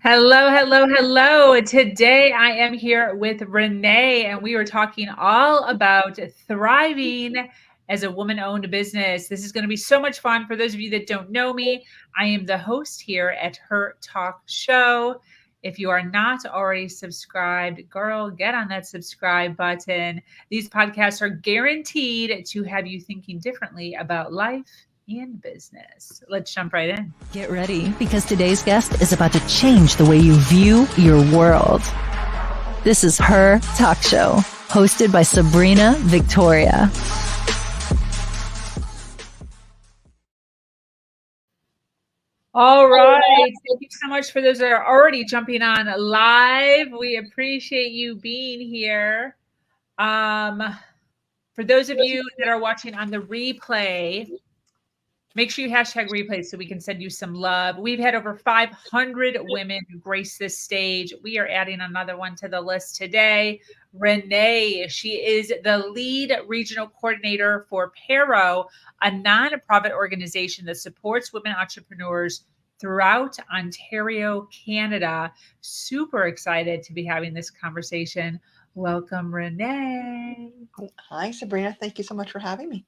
Hello, hello, hello. Today I am here with Renee, and we are talking all about thriving as a woman owned business. This is going to be so much fun. For those of you that don't know me, I am the host here at Her Talk Show. If you are not already subscribed, girl, get on that subscribe button. These podcasts are guaranteed to have you thinking differently about life and business. Let's jump right in. Get ready, because today's guest is about to change the way you view your world. This is Her Talk Show, hosted by Sabrina Victoria. All right. Thank you so much for those that are already jumping on live. We appreciate you being here. Um, for those of you that are watching on the replay, make sure you hashtag replay so we can send you some love. We've had over 500 women who grace this stage. We are adding another one to the list today. Renee, she is the lead regional coordinator for PARO, a nonprofit organization that supports women entrepreneurs throughout Ontario, Canada. Super excited to be having this conversation. Welcome, Renee. Hi, Sabrina. Thank you so much for having me.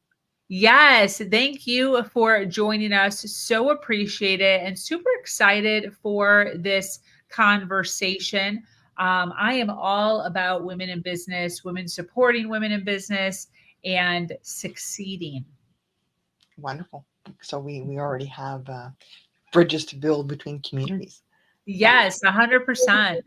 Yes, thank you for joining us. So appreciate it and super excited for this conversation. I am all about women in business, women supporting women in business, and succeeding. Wonderful. So we already have bridges to build between communities. Yes, 100%.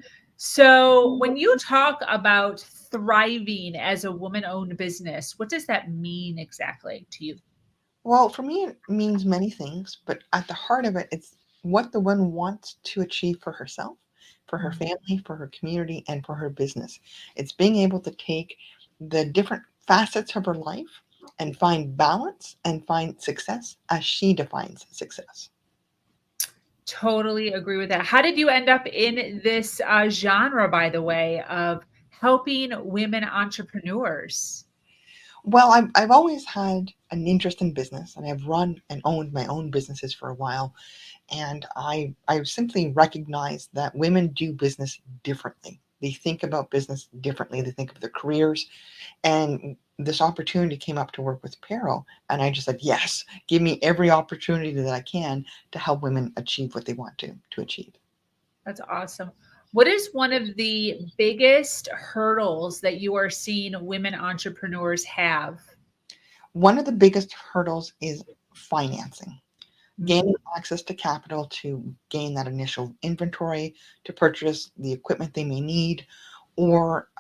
So when you talk about thriving as a woman-owned business, what does that mean exactly to you? Well, for me, it means many things, but at the heart of it, it's what the one wants to achieve for herself, for her family, for her community, and for her business. It's being able to take the different facets of her life and find balance and find success as she defines success. Totally agree with that. How did you end up in this genre, by the way, of helping women entrepreneurs? Well, I've always had an interest in business, and I've run and owned my own businesses for a while. And I simply recognize that women do business differently. They think about business differently. They think of their careers. And this opportunity came up to work with PARO. And I just said, yes, give me every opportunity that I can to help women achieve what they want to achieve. That's awesome. What is one of the biggest hurdles that you are seeing women entrepreneurs have? One of the biggest hurdles is financing. Mm. Gaining access to capital to gain that initial inventory, to purchase the equipment they may need, or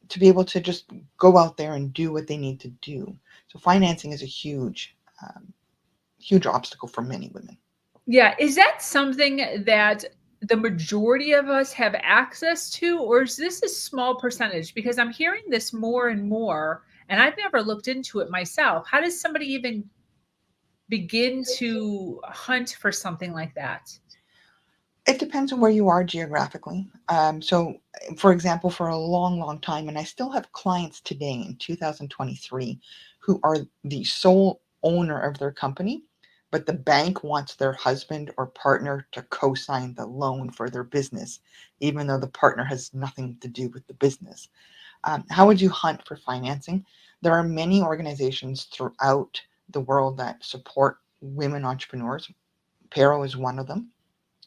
to be able to just go out there and do what they need to do. So financing is a huge obstacle for many women. Yeah, is that something that the majority of us have access to, or is this a small percentage? Because I'm hearing this more and more, and I've never looked into it myself. How does somebody even begin to hunt for something like that? It depends on where you are geographically. So, for example, for a long, long time, and I still have clients today in 2023 who are the sole owner of their company, but the bank wants their husband or partner to co sign the loan for their business, even though the partner has nothing to do with the business. How would you hunt for financing? There are many organizations throughout the world that support women entrepreneurs. PARO is one of them,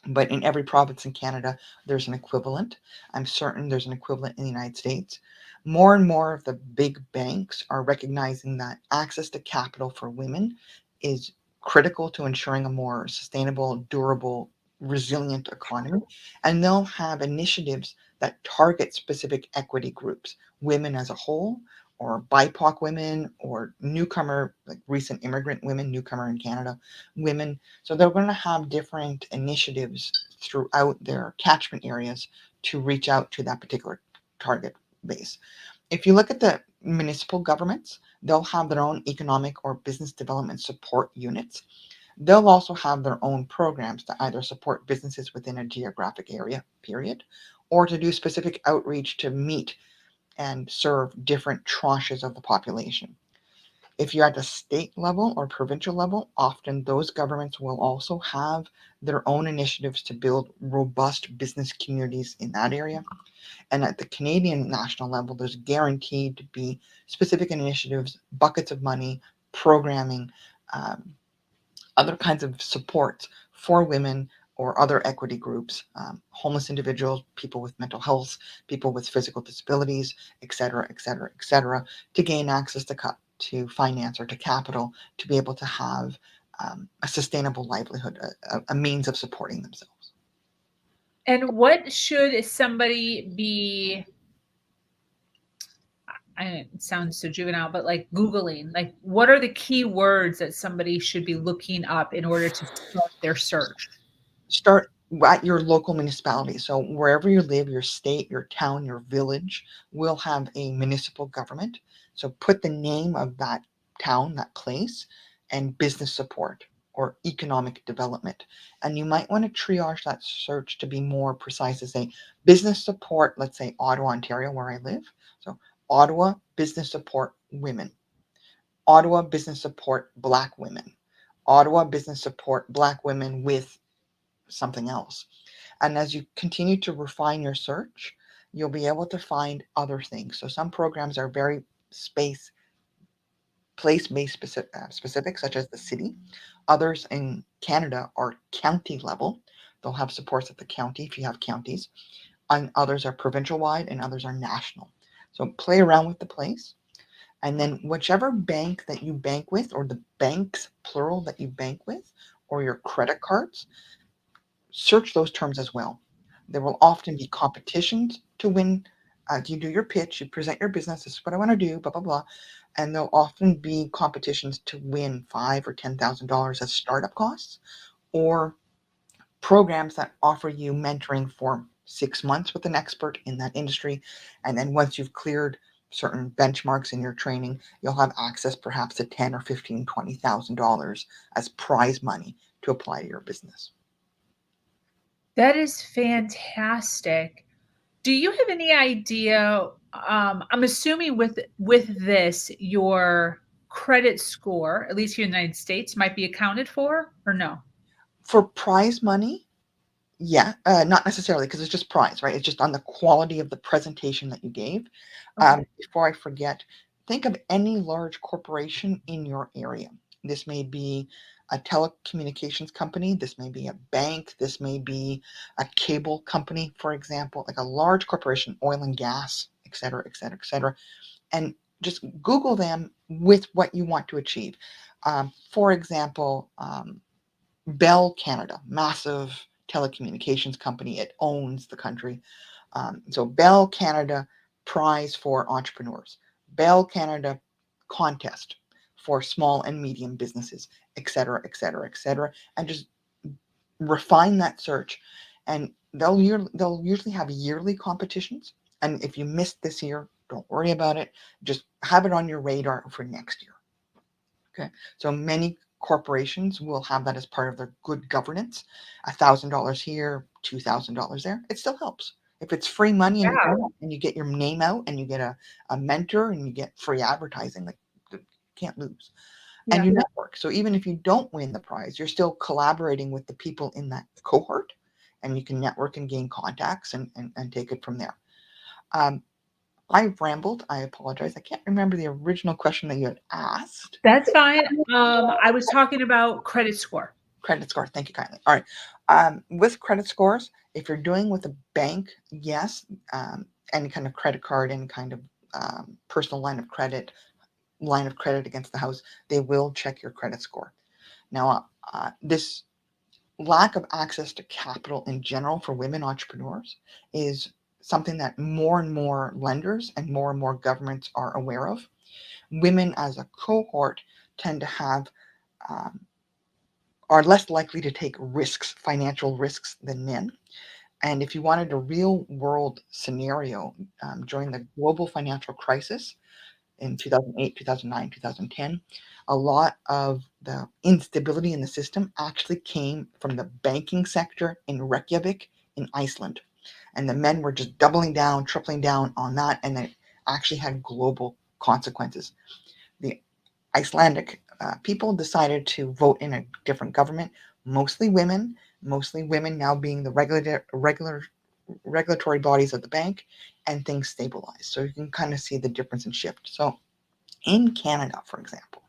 but in every province in Canada, there's an equivalent. I'm certain there's an equivalent in the United States. More and more of the big banks are recognizing that access to capital for women is critical to ensuring a more sustainable, durable, resilient economy. And they'll have initiatives that target specific equity groups, women as a whole, or BIPOC women, or newcomer, like recent immigrant women, newcomer in Canada, women. So they're going to have different initiatives throughout their catchment areas to reach out to that particular target base. If you look at the municipal governments, they'll have their own economic or business development support units. They'll also have their own programs to either support businesses within a geographic area, period, or to do specific outreach to meet and serve different tranches of the population. If you're at a state level or provincial level, often those governments will also have their own initiatives to build robust business communities in that area. And at the Canadian national level, there's guaranteed to be specific initiatives, buckets of money, programming, um, other kinds of supports for women or other equity groups, homeless individuals, people with mental health, people with physical disabilities, et cetera, et cetera, et cetera, to gain access to finance or to capital to be able to have a sustainable livelihood, a means of supporting themselves. And what should somebody be, it sounds so juvenile, but like Googling, like what are the key words that somebody should be looking up in order to start their search? Start at your local municipality. So wherever you live, your state, your town, your village will have a municipal government. So put the name of that town, that place, and business support or economic development. And you might want to triage that search to be more precise to say business support, let's say Ottawa, Ontario, where I live. So Ottawa business support women, Ottawa business support Black women, Ottawa business support Black women with something else. And as you continue to refine your search, you'll be able to find other things. So some programs are very place-based specific, such as the city. Others in Canada are county level. They'll have supports at the county if you have counties. And others are provincial wide and others are national. So play around with the place. And then whichever bank that you bank with, or the banks plural that you bank with, or your credit cards, search those terms as well. There will often be competitions to win. You do your pitch, you present your business, this is what I want to do, blah, blah, blah. And there'll often be competitions to win $5,000 or $10,000 as startup costs, or programs that offer you mentoring for 6 months with an expert in that industry. And then once you've cleared certain benchmarks in your training, you'll have access perhaps to $10,000 or $15,000, $20,000 as prize money to apply to your business. That is fantastic. Do you have any idea? I'm assuming with this, your credit score, at least here in the United States, might be accounted for, or no? For prize money, yeah, not necessarily because it's just prize, right? It's just on the quality of the presentation that you gave. Okay. Before I forget, think of any large corporation in your area. This may be a telecommunications company, this may be a bank, this may be a cable company, for example, like a large corporation, oil and gas, et cetera, et cetera, et cetera. And just Google them with what you want to achieve. For example, Bell Canada, massive telecommunications company. It owns the country. So Bell Canada prize for entrepreneurs, Bell Canada contest for small and medium businesses, et cetera, et cetera, et cetera, and just refine that search. And they'll usually have yearly competitions. And if you missed this year, don't worry about it. Just have it on your radar for next year. Okay. So many corporations will have that as part of their good governance. $1,000 here, $2,000 there. It still helps. If it's free money and Yeah. you get your name out and you get a mentor and you get free advertising, like you can't lose. And Yeah. you network. So even if you don't win the prize, you're still collaborating with the people in that cohort and you can network and gain contacts and take it from there. Um, I've rambled. I apologize. I can't remember the original question that you had asked. That's fine. I was talking about credit score. Credit score. Thank you kindly. All right. With credit scores, if you're doing with a bank, yes, any kind of credit card, any kind of personal line of credit against the house, they will check your credit score. Now, this lack of access to capital in general for women entrepreneurs is something that more and more lenders and more governments are aware of. Women as a cohort tend to have are less likely to take risks, financial risks, than men. And if you wanted a real world scenario during the global financial crisis in 2008, 2009, 2010, a lot of the instability in the system actually came from the banking sector in Reykjavik in Iceland. And the men were just doubling down, tripling down on that, and it actually had global consequences. The Icelandic people decided to vote in a different government, mostly women now being the regulatory bodies of the bank, and things stabilized. So you can kind of see the difference and shift. So in Canada, for example,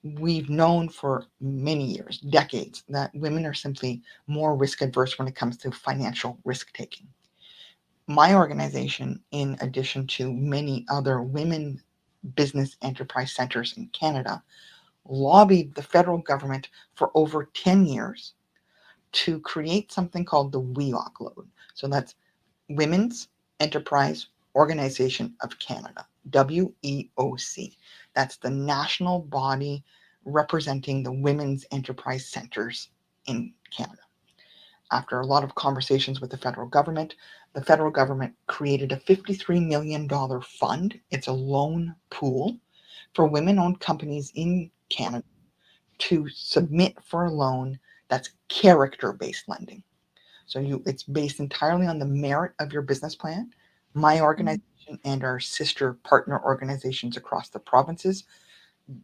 we've known for many years, decades, that women are simply more risk adverse when it comes to financial risk taking. My organization, in addition to many other women business enterprise centers in Canada, lobbied the federal government for over 10 years to create something called the WEOC loan. So that's Women's Enterprise Organization of Canada, WEOC. That's the national body representing the women's enterprise centers in Canada. After a lot of conversations with the federal government created a $53 million fund. It's a loan pool for women-owned companies in Canada to submit for a loan that's character-based lending. So it's based entirely on the merit of your business plan. My organization and our sister partner organizations across the provinces,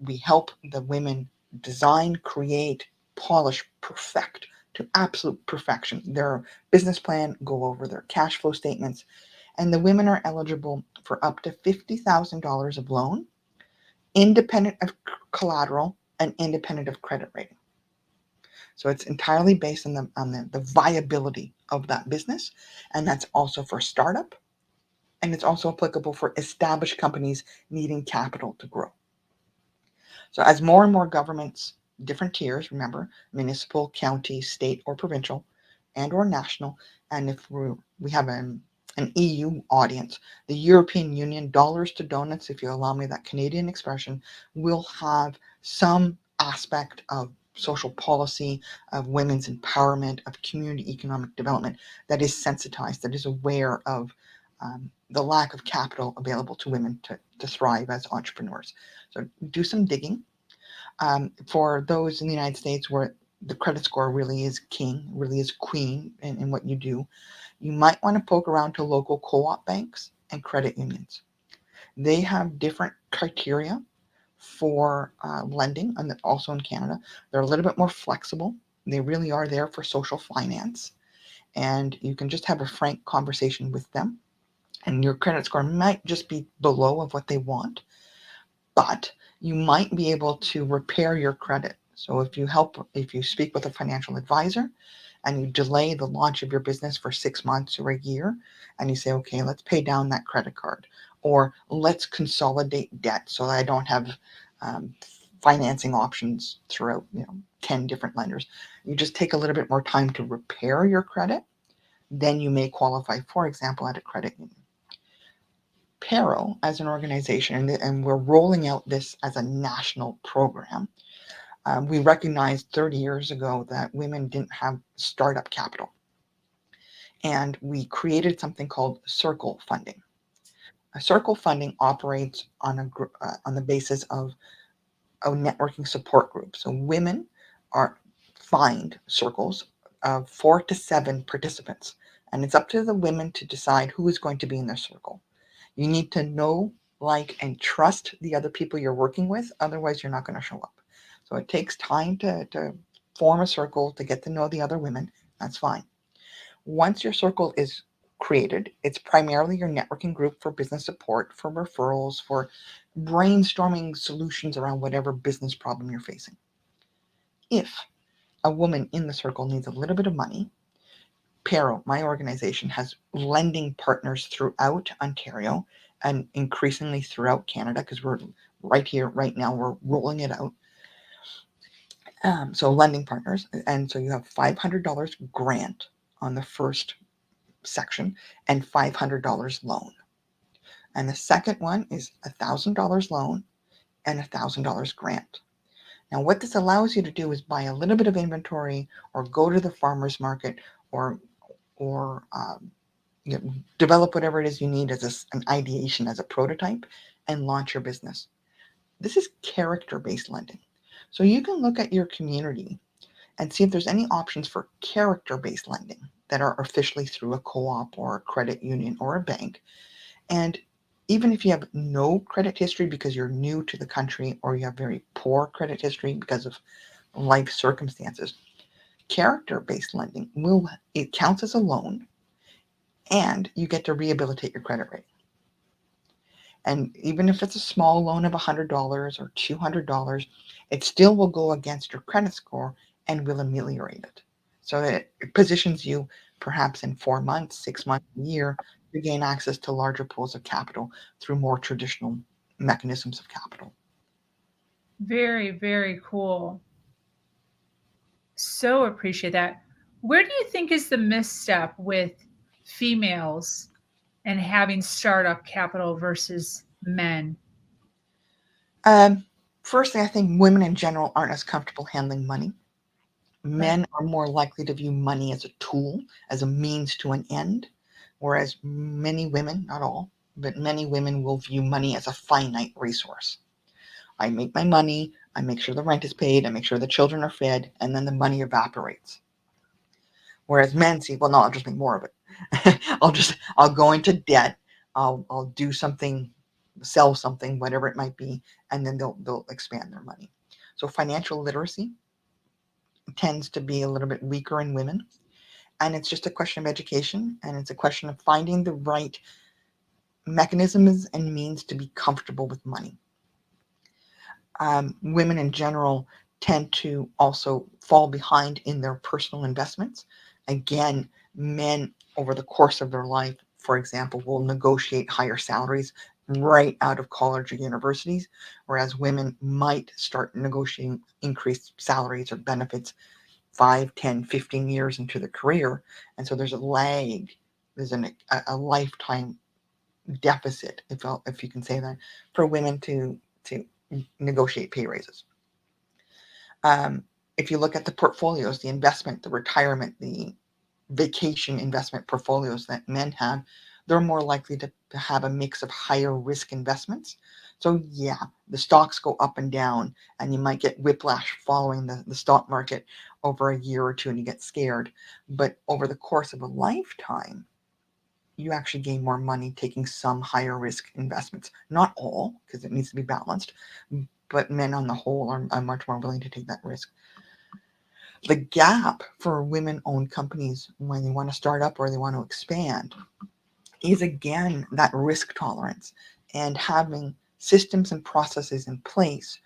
we help the women design, create, polish, perfect to absolute perfection their business plan, go over their cash flow statements, and the women are eligible for up to $50,000 of loan, independent of collateral and independent of credit rating. So it's entirely based on the viability of that business, and that's also for startup, and it's also applicable for established companies needing capital to grow. So as more and more governments, different tiers, remember, municipal, county, state, or provincial, and or national, and if we have an EU audience, the European Union, dollars to donuts, if you allow me that Canadian expression, will have some aspect of social policy, of women's empowerment, of community economic development that is sensitized, that is aware of the lack of capital available to women to thrive as entrepreneurs. So do some digging. For those in the United States where the credit score really is king, really is queen in what you do, you might want to poke around to local co-op banks and credit unions. They have different criteria for lending, and also in Canada. They're a little bit more flexible. They really are there for social finance, and you can just have a frank conversation with them, and your credit score might just be below of what they want, but you might be able to repair your credit. So if you speak with a financial advisor and you delay the launch of your business for 6 months or a year, and you say, okay, let's pay down that credit card, or let's consolidate debt so that I don't have financing options throughout 10 different lenders. You just take a little bit more time to repair your credit, then you may qualify, for example, at a credit union. PARO as an organization, and we're rolling out this as a national program. We recognized 30 years ago that women didn't have startup capital, and we created something called circle funding. Circle funding operates on the basis of a networking support group. So women find circles of 4 to 7 participants, and it's up to the women to decide who is going to be in their circle. You need to know, like, and trust the other people you're working with. Otherwise, you're not going to show up. So it takes time to form a circle, to get to know the other women. That's fine. Once your circle is created, it's primarily your networking group for business support, for referrals, for brainstorming solutions around whatever business problem you're facing. If a woman in the circle needs a little bit of money, PARO, my organization, has lending partners throughout Ontario and increasingly throughout Canada, because we're right here, right now, we're rolling it out. So lending partners, and so you have $500 grant on the first section and $500 loan. And the second one is $1,000 loan and $1,000 grant. Now, what this allows you to do is buy a little bit of inventory, or go to the farmer's market, or develop whatever it is you need as an ideation, as a prototype, and launch your business. This is character-based lending. So you can look at your community and see if there's any options for character-based lending that are officially through a co-op or a credit union or a bank. And even if you have no credit history because you're new to the country, or you have very poor credit history because of life circumstances, character-based lending it counts as a loan, and you get to rehabilitate your credit rating. And even if it's a small loan of $100 or $200, it still will go against your credit score and will ameliorate it. So it positions you perhaps in 4 months, 6 months, a year to gain access to larger pools of capital through more traditional mechanisms of capital. Very, very cool. So appreciate that. Where do you think is the misstep with females and having startup capital versus men? Firstly, I think women in general aren't as comfortable handling money. Right. Men are more likely to view money as a tool, as a means to an end, whereas many women, not all, but many women will view money as a finite resource. I make my money, I make sure the rent is paid, I make sure the children are fed, and then the money evaporates. Whereas men see, well, no, I'll just make more of it. I'll go into debt, I'll do something, sell something, whatever it might be, and then they'll expand their money. So financial literacy tends to be a little bit weaker in women. And it's just a question of education, and it's a question of finding the right mechanisms and means to be comfortable with money. Women in general tend to also fall behind in their personal investments. Again, men over the course of their life, for example, will negotiate higher salaries right out of college or universities, whereas women might start negotiating increased salaries or benefits 5, 10, 15 years into the career. And so there's a lag, there's a lifetime deficit, if you can say that, for women to negotiate pay raises. If you look at the portfolios, the investment, the retirement, the vacation investment portfolios that men have, they're more likely to have a mix of higher risk investments. So yeah, the stocks go up and down, and you might get whiplash following the stock market over a year or two, and you get scared. But over the course of a lifetime, you actually gain more money taking some higher risk investments. Not all, because it needs to be balanced, but men on the whole are much more willing to take that risk. The gap for women-owned companies when they want to start up or they want to expand is, again, that risk tolerance and having systems and processes in place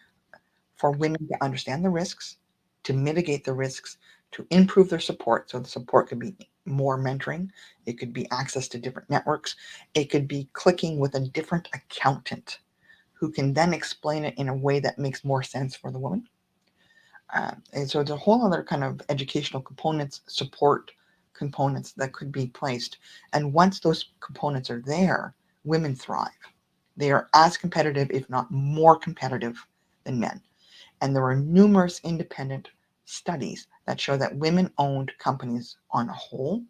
for women to understand the risks, to mitigate the risks, to improve their support. So the support could be more mentoring, it could be access to different networks, it could be clicking with a different accountant who can then explain it in a way that makes more sense for the woman. And so there's a whole other kind of educational components, support components that could be placed. And once those components are there, women thrive. They are as competitive, if not more competitive, than men. And there are numerous independent studies that show that women-owned companies on a whole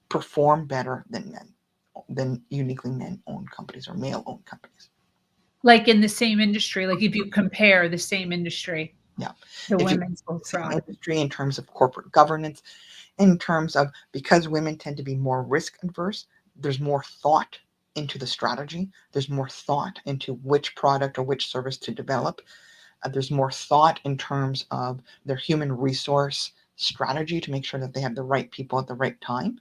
perform better than uniquely men-owned companies or male-owned companies. Like in the same industry, like if you compare the same industry, Yeah. the If you women's will thrive. industry in terms of corporate governance, in terms of, because women tend to be more risk adverse, there's more thought into the strategy. There's more thought into which product or which service to develop. There's more thought in terms of their human resource strategy to make sure that they have the right people at the right time.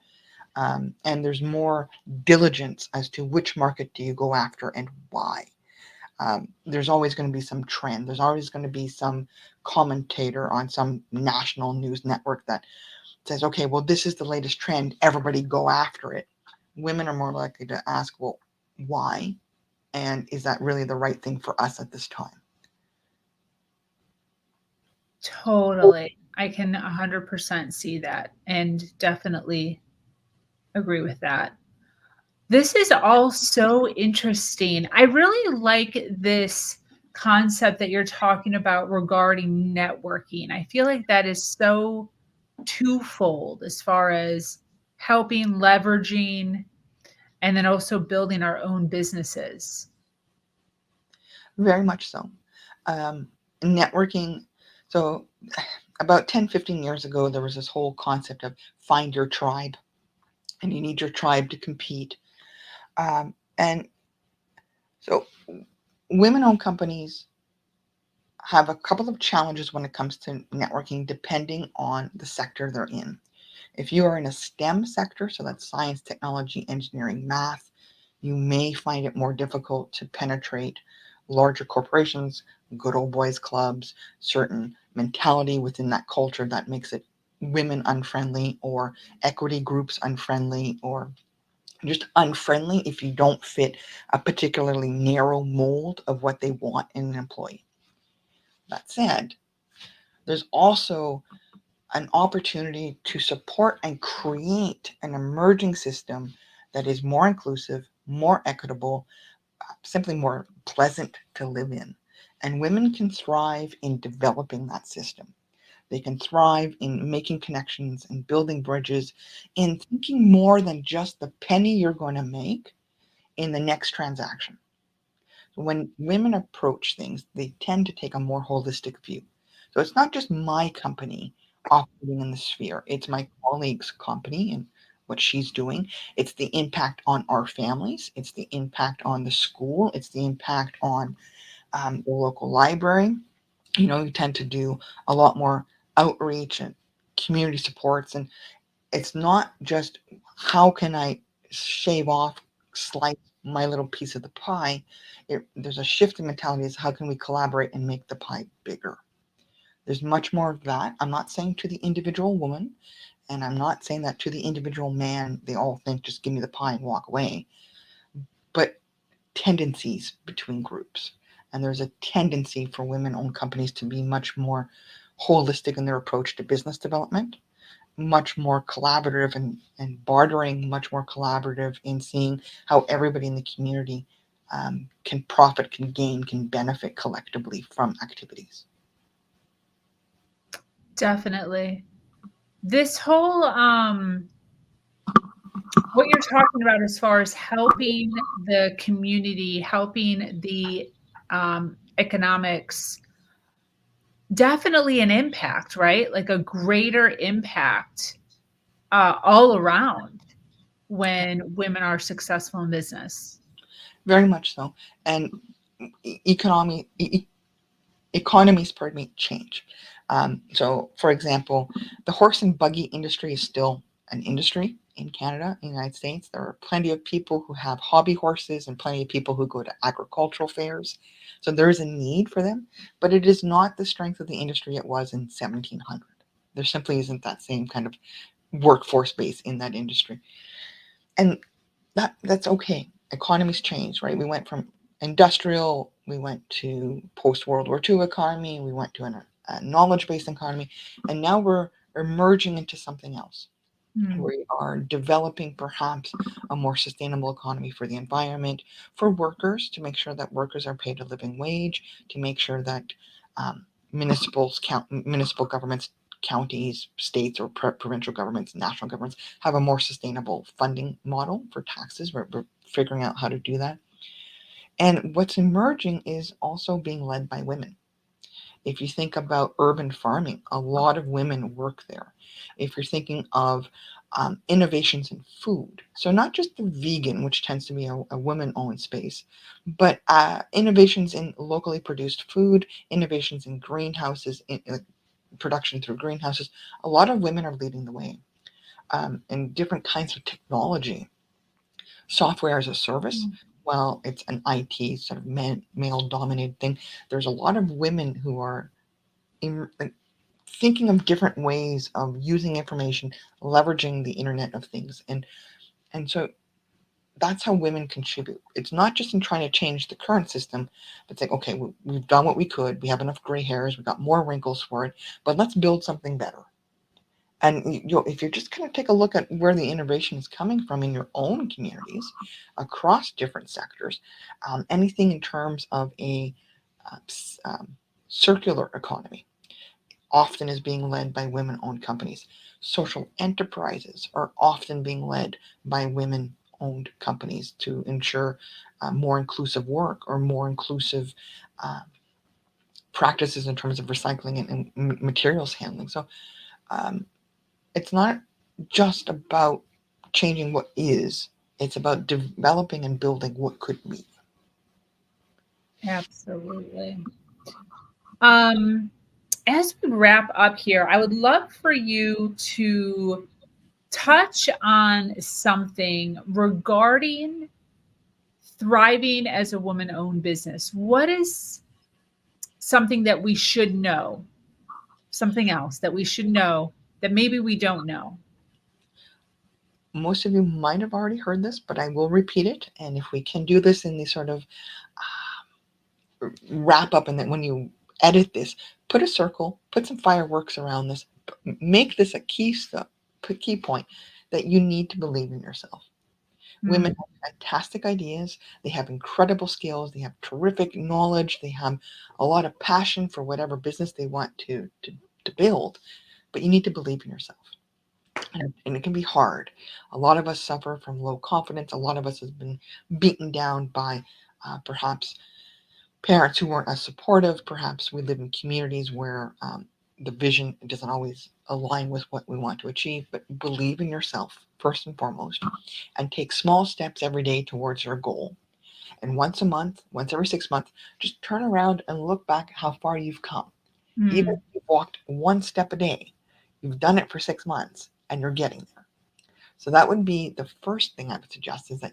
And there's more diligence as to which market do you go after and why. There's always going to be some trend. There's always going to be some commentator on some national news network that says, okay, well, this is the latest trend. Everybody go after it. Women are more likely to ask, well, why? And is that really the right thing for us at this time? Totally. I can 100% see that and definitely agree with that. This is all so interesting. I really like this concept that you're talking about regarding networking. I feel like that is so twofold as far as helping, leveraging, and then also building our own businesses. Very much so. Networking. So about 10, 15 years ago, there was this whole concept of find your tribe, and you need your tribe to compete. And So, women-owned companies have a couple of challenges when it comes to networking, depending on the sector they're in. If you are in a STEM sector, so that's science, technology, engineering, math, you may find it more difficult to penetrate larger corporations, good old boys clubs, certain mentality within that culture that makes it women unfriendly, or equity groups unfriendly, or just unfriendly if you don't fit a particularly narrow mold of what they want in an employee. That said, there's also an opportunity to support and create an emerging system that is more inclusive, more equitable, simply more pleasant to live in. And women can thrive in developing that system. They can thrive in making connections and building bridges, in thinking more than just the penny you're going to make in the next transaction. When women approach things, they tend to take a more holistic view. So it's not just my company operating in the sphere, it's my colleague's company and what she's doing. It's the impact on our families, it's the impact on the school, it's the impact on the local library. We tend to do a lot more outreach and community supports, and it's not just how can I shave off, slice my little piece of the pie. There's a shift in mentality is how can we collaborate and make the pie bigger. There's much more of that. I'm not saying to the individual woman, and I'm not saying that to the individual man, they all think just give me the pie and walk away, but tendencies between groups. And there's a tendency for women-owned companies to be much more holistic in their approach to business development, much more collaborative and bartering, much more collaborative in seeing how everybody in the community can profit, can gain, can benefit collectively from activities. Definitely. This whole what you're talking about as far as helping the community, helping the economics, definitely an impact, right? Like a greater impact all around when women are successful in business. Very much so. And economy economies, pardon me, change. So, for example, the horse and buggy industry is still an industry in Canada, in the United States. There are plenty of people who have hobby horses and plenty of people who go to agricultural fairs. So there is a need for them, but it is not the strength of the industry it was in 1700. There simply isn't that same kind of workforce base in that industry. And that's okay. Economies change, right? We went from industrial, we went to post World War II economy, we went to a knowledge based economy, and now we're emerging into something else. We are developing perhaps a more sustainable economy for the environment, for workers, to make sure that workers are paid a living wage, to make sure that municipal governments, counties, states, or provincial governments, national governments have a more sustainable funding model for taxes. We're figuring out how to do that. And what's emerging is also being led by women. If you think about urban farming, a lot of women work there. If you're thinking of innovations in food, so not just the vegan, which tends to be a women-owned space, but innovations in locally produced food, innovations in greenhouses, in production through greenhouses, a lot of women are leading the way. And different kinds of technology, software as a service. Well, it's an IT sort of male-dominated thing. There's a lot of women who are thinking of different ways of using information, leveraging the Internet of Things, and so that's how women contribute. It's not just in trying to change the current system, but saying, okay, we've done what we could. We have enough gray hairs. We've got more wrinkles for it, but let's build something better. And if you're just kind of take a look at where the innovation is coming from in your own communities across different sectors, anything in terms of a circular economy often is being led by women-owned companies. Social enterprises are often being led by women-owned companies to ensure more inclusive work or more inclusive practices in terms of recycling and materials handling. So it's not just about changing what is, it's about developing and building what could be. Absolutely. Um, as we wrap up here, I would love for you to touch on something regarding thriving as a woman owned business. What is something that we should know? Something else that we should know that maybe we don't know? Most of you might have already heard this, but I will repeat it. And if we can do this in the sort of wrap up, and then when you edit this, put a circle, put some fireworks around this, make this a key point that you need to believe in yourself. Women Mm, have fantastic ideas. They have incredible skills. They have terrific knowledge. They have a lot of passion for whatever business they want to build. But you need to believe in yourself. And it can be hard. A lot of us suffer from low confidence. A lot of us have been beaten down by perhaps parents who weren't as supportive. Perhaps we live in communities where the vision doesn't always align with what we want to achieve. But believe in yourself first and foremost, and take small steps every day towards your goal. And once a month, once every 6 months, just turn around and look back at how far you've come. Even mm, if you've walked one step a day, you've done it for 6 months and you're getting there. So that would be the first thing I would suggest, is that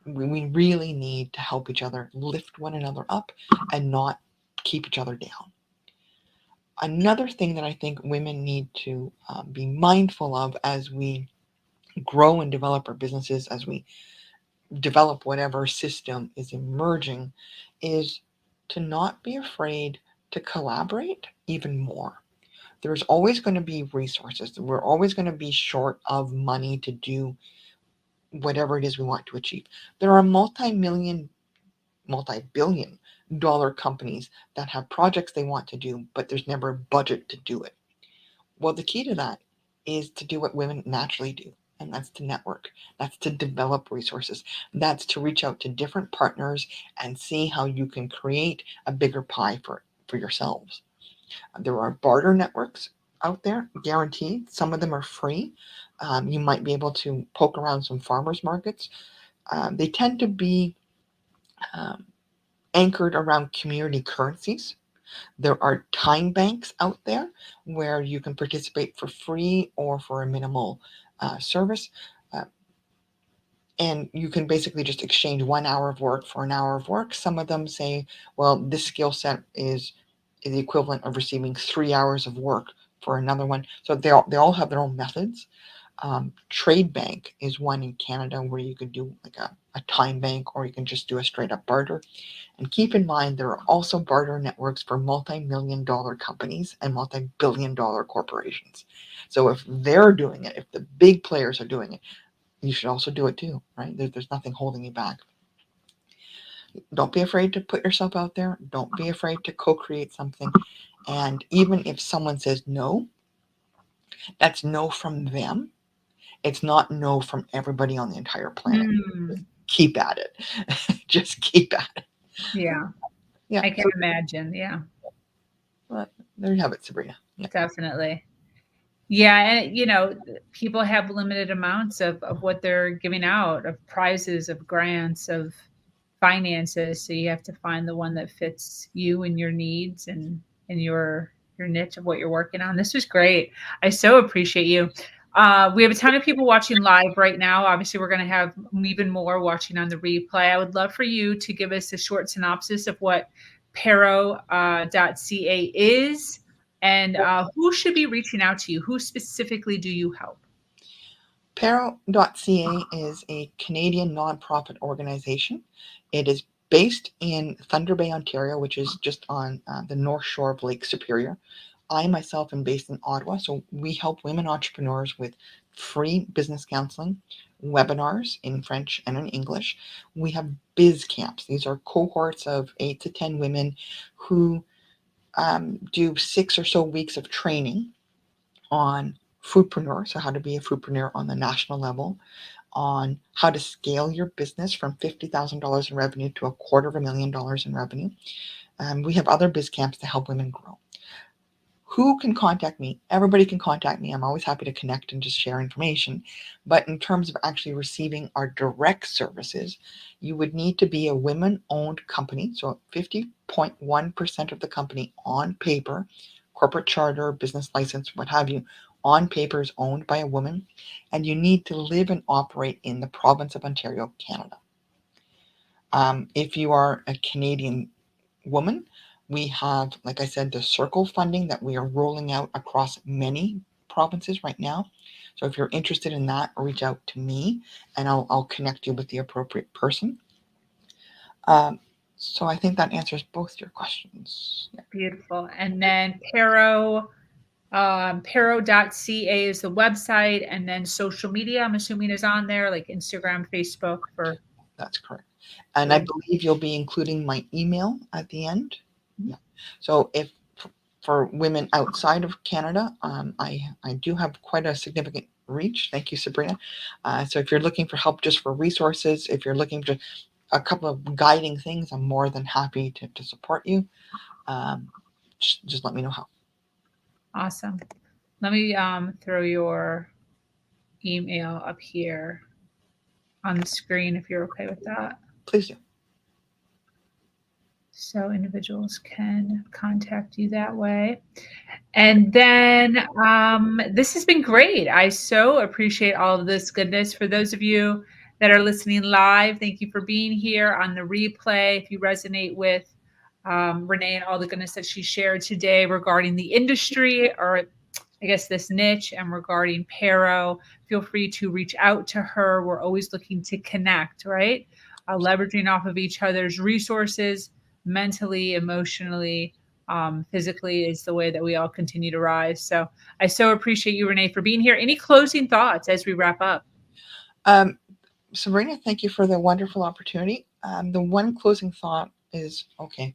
we really need to help each other, lift one another up, and not keep each other down. Another thing that I think women need to be mindful of as we grow and develop our businesses, as we develop whatever system is emerging, is to not be afraid to collaborate even more. There's always going to be resources. We're always going to be short of money to do whatever it is we want to achieve. There are multi-billion dollar companies that have projects they want to do, but there's never a budget to do it. Well, the key to that is to do what women naturally do, and that's to network. That's to develop resources. That's to reach out to different partners and see how you can create a bigger pie for yourselves. There are barter networks out there, guaranteed. Some of them are free. You might be able to poke around some farmers markets. They tend to be um, anchored around community currencies. There are time banks out there where you can participate for free or for a minimal service. Uh, and you can basically just exchange 1 hour of work for an hour of work. Some of them say, well, this skill set is the equivalent of receiving 3 hours of work for another one. So they all have their own methods. Trade Bank is one in Canada where you could do like a time bank, or you can just do a straight up barter. And keep in mind, there are also barter networks for multi-million dollar companies and multi-billion dollar corporations. So if they're doing it, if the big players are doing it, you should also do it too, right? There's nothing holding you back. Don't be afraid to put yourself out there. Don't be afraid to co-create something. And even if someone says no, that's no from them. It's not no from everybody on the entire planet. mm. Keep at it. Just keep at it. Yeah, Yeah. I can So imagine. Yeah, there you have it, Sabrina. Yeah. definitely. Yeah, and people have limited amounts of what they're giving out, of prizes, of grants, of finances. So you have to find the one that fits you and your needs and your niche of what you're working on. This was great. I so appreciate you. We have a ton of people watching live right now. Obviously, we're going to have even more watching on the replay. I would love for you to give us a short synopsis of what PARO.ca is, and who should be reaching out to you? Who specifically do you help? PARO.ca is a Canadian nonprofit organization. It is based in Thunder Bay, Ontario, which is just on the north shore of Lake Superior. I myself am based in Ottawa, so we help women entrepreneurs with free business counseling, webinars in French and in English. We have biz camps. These are cohorts of 8 to 10 women who do 6 or so weeks of training on foodpreneur, so how to be a foodpreneur on the national level, on how to scale your business from $50,000 in revenue to $250,000 in revenue. We have other biz camps to help women grow. who can contact me? Everybody can contact me. I'm always happy to connect and just share information. But in terms of actually receiving our direct services, you would need to be a women-owned company. So 50.1% of the company on paper, corporate charter, business license, what have you, on paper is owned by a woman. And you need to live and operate in the province of Ontario, Canada. If you are a Canadian woman, we have, like I said, the circle funding that we are rolling out across many provinces right now. So if you're interested in that, reach out to me and I'll connect you with the appropriate person. So I think that answers both your questions. Yeah. Beautiful. And then PARO, PARO.ca is the website, and then social media, I'm assuming, is on there, like Instagram, Facebook for. That's correct. And I believe you'll be including my email at the end. Yeah. So if for women outside of Canada, I do have quite a significant reach. Thank you, Sabrina. So if you're looking for help just for resources, if you're looking for a couple of guiding things, I'm more than happy to support you. Just let me know how. Awesome. Let me throw your email up here on the screen if you're okay with that. Please do. So individuals can contact you that way. And then this has been great. I so appreciate all of this goodness. For those of you that are listening live, thank you for being here. On the replay, if you resonate with Renee and all the goodness that she shared today regarding the industry, or I guess this niche, and regarding PARO, feel free to reach out to her. We're always looking to connect, right? Leveraging off of each other's resources, mentally, emotionally, physically, is the way that we all continue to rise. So I so appreciate you, Renee, for being here. Any closing thoughts as we wrap up? Sabrina, thank you for the wonderful opportunity. The one closing thought is, okay,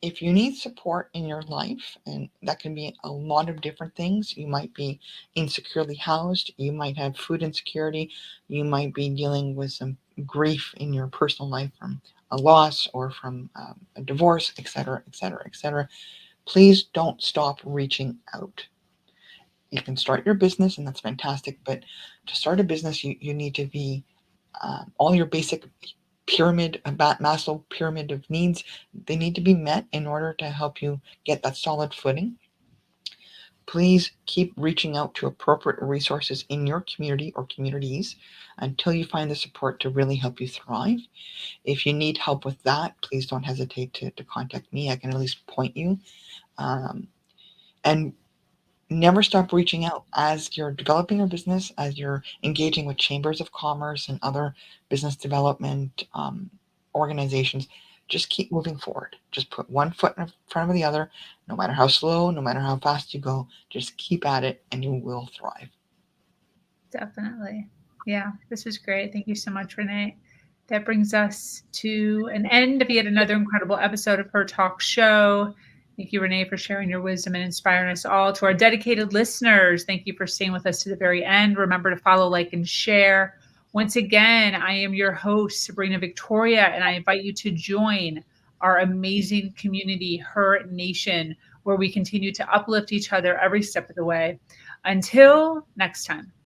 if you need support in your life, and that can be a lot of different things, you might be insecurely housed, you might have food insecurity, you might be dealing with some grief in your personal life from a loss or from a divorce, etc., etc., etc. Please don't stop reaching out. You can start your business, and that's fantastic, but to start a business, you need to be all your basic pyramid, Maslow pyramid of needs, they need to be met in order to help you get that solid footing. Please keep reaching out to appropriate resources in your community or communities until you find the support to really help you thrive. If you need help with that, please don't hesitate to contact me. I can at least point you. And never stop reaching out as you're developing your business, as you're engaging with chambers of commerce and other business development organizations. Just keep moving forward. Just put one foot in front of the other, no matter how slow, no matter how fast you go. Just keep at it and you will thrive. Definitely. Yeah, this is great. Thank you so much, Renee. That brings us to an end of yet another incredible episode of Her Talk Show. Thank you, Renee, for sharing your wisdom and inspiring us all. To our dedicated listeners, thank you for staying with us to the very end. Remember to follow, like, and share. Once again, I am your host, Sabrina Victoria, and I invite you to join our amazing community, Her Nation, where we continue to uplift each other every step of the way. Until next time.